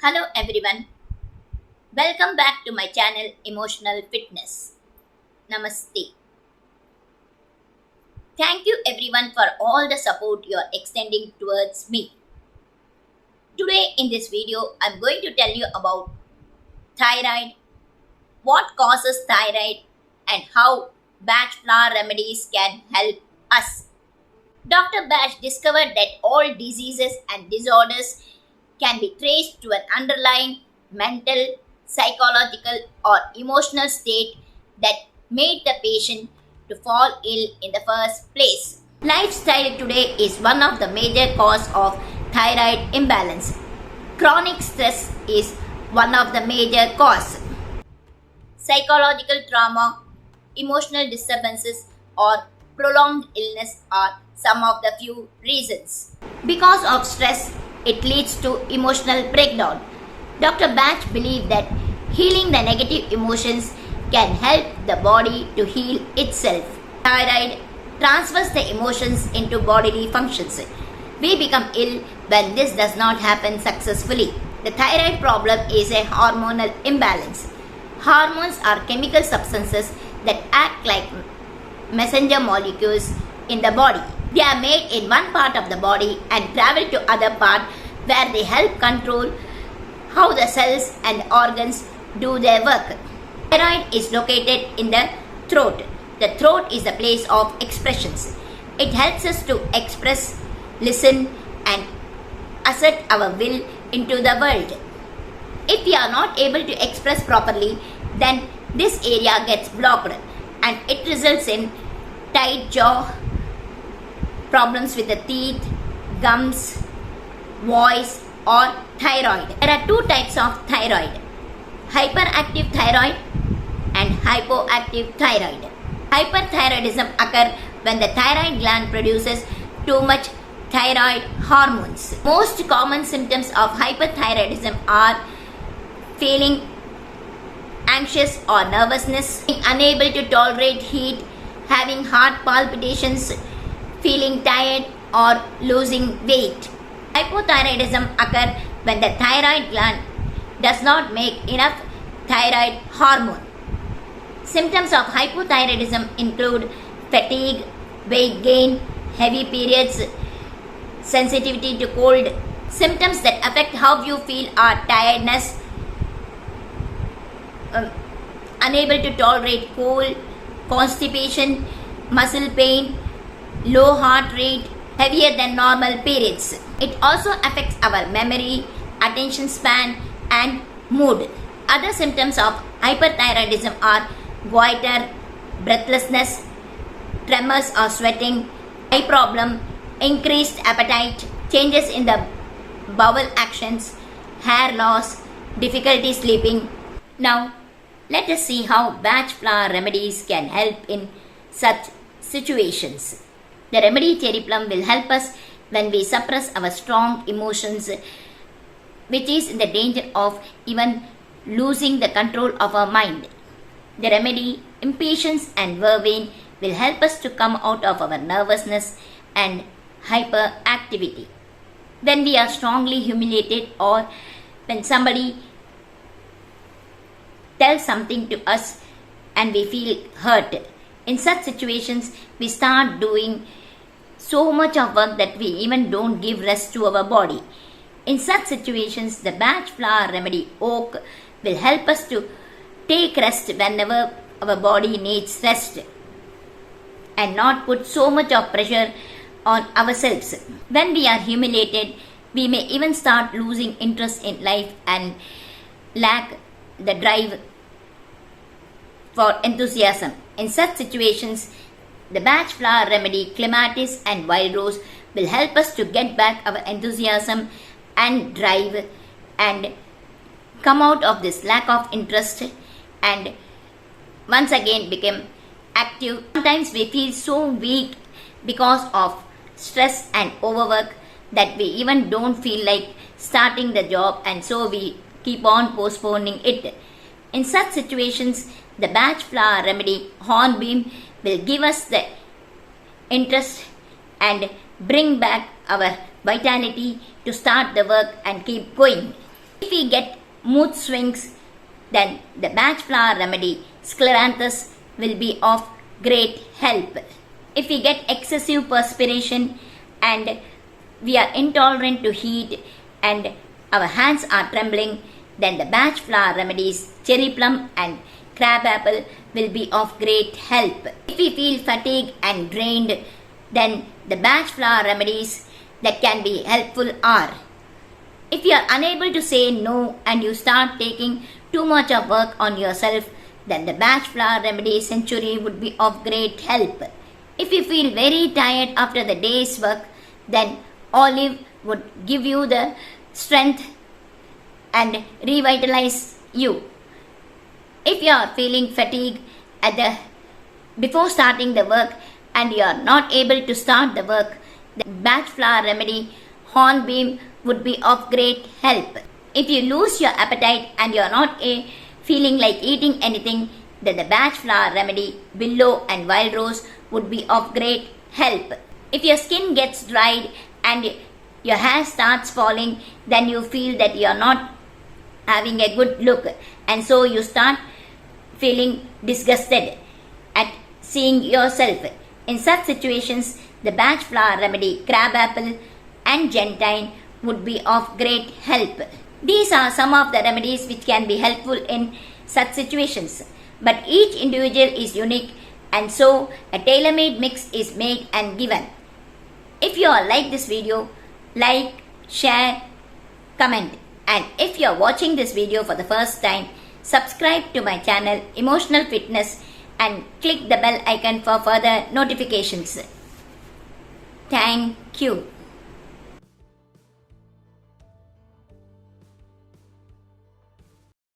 Hello everyone, welcome back to my channel Emotional Fitness. Namaste. Thank you everyone for all the support you are extending towards me. Today in this video, I'm going to tell you about thyroid, what causes thyroid, and how Bach Flower Remedies can help us. Dr. Bach discovered that all diseases and disorders can be traced to an underlying mental, psychological, or emotional state that made the patient to fall ill in the first place. Lifestyle today is one of the major cause of thyroid imbalance. Chronic stress is one of the major cause. Psychological trauma, emotional disturbances, or prolonged illness are some of the few reasons. Because of stress, it leads to emotional breakdown. Dr. Bach believed that healing the negative emotions can help the body to heal itself. Thyroid transfers the emotions into bodily functions. We become ill when this does not happen successfully. The thyroid problem is a hormonal imbalance. Hormones are chemical substances that act like messenger molecules in the body. They are made in one part of the body and travel to other part where they help control how the cells and organs do their work. Thyroid is located in the throat. The throat is the place of expressions. It helps us to express, listen, and assert our will into the world. If we are not able to express properly, then this area gets blocked and it results in tight jaw, problems with the teeth, gums, voice, or thyroid. There are two types of thyroid: hyperactive thyroid and hypoactive thyroid. Hyperthyroidism occurs when the thyroid gland produces too much thyroid hormones. Most common symptoms of hyperthyroidism are feeling anxious or nervousness, being unable to tolerate heat, having heart palpitations, feeling tired, or losing weight. Hypothyroidism occurs when the thyroid gland does not make enough thyroid hormone. Symptoms of hypothyroidism include fatigue, weight gain, heavy periods, sensitivity to cold. Symptoms that affect how you feel are tiredness, unable to tolerate cold, constipation, muscle pain, low heart rate, heavier than normal periods. It also affects our memory, attention span, and mood. Other symptoms of hyperthyroidism are goiter, breathlessness, tremors or sweating, eye problem, increased appetite, changes in the bowel actions, hair loss, difficulty sleeping. Now, let us see how Bach Flower Remedies can help in such situations. The remedy cherry plum will help us when we suppress our strong emotions, which is in the danger of even losing the control of our mind. The remedy impatience and vervain will help us to come out of our nervousness and hyperactivity. When we are strongly humiliated or when somebody tells something to us and we feel hurt, in such situations we start doing so much of work that we even don't give rest to our body. In such situations, the Bach Flower Remedy Oak will help us to take rest whenever our body needs rest and not put so much of pressure on ourselves. When we are humiliated, we may even start losing interest in life and lack the drive for enthusiasm. In such situations, the Bach Flower Remedy, Clematis and Wild Rose will help us to get back our enthusiasm and drive and come out of this lack of interest and once again become active. Sometimes we feel so weak because of stress and overwork that we even don't feel like starting the job and so we keep on postponing it. In such situations, the Bach Flower Remedy Hornbeam will give us the interest and bring back our vitality to start the work and keep going. If we get mood swings, then the Bach Flower Remedy Scleranthus will be of great help. If we get excessive perspiration and we are intolerant to heat and our hands are trembling, then the Bach Flower Remedies Cherry Plum and Crab Apple will be of great help. If we feel fatigued and drained, then the Bach Flower Remedies that can be helpful are: if you are unable to say no and you start taking too much of work on yourself, then the Bach Flower Remedy Century would be of great help. If you feel very tired after the day's work, then olive would give you the strength and revitalize you. If you are feeling fatigue before starting the work and you are not able to start the work, the Bach Flower Remedy Hornbeam would be of great help. If you lose your appetite and you are not feeling like eating anything, then the Bach Flower Remedy Willow and Wild Rose would be of great help. If your skin gets dried and your hair starts falling, then you feel that you are not having a good look, and so you start feeling disgusted at seeing yourself. In such situations, the Bach Flower Remedy Crab Apple and Gentian would be of great help. These are some of the remedies which can be helpful in such situations, but each individual is unique, and so a tailor-made mix is made and given. If you all like this video, like, share, comment, and if you are watching this video for the first time, subscribe to my channel Emotional Fitness and click the bell icon for further notifications. Thank you.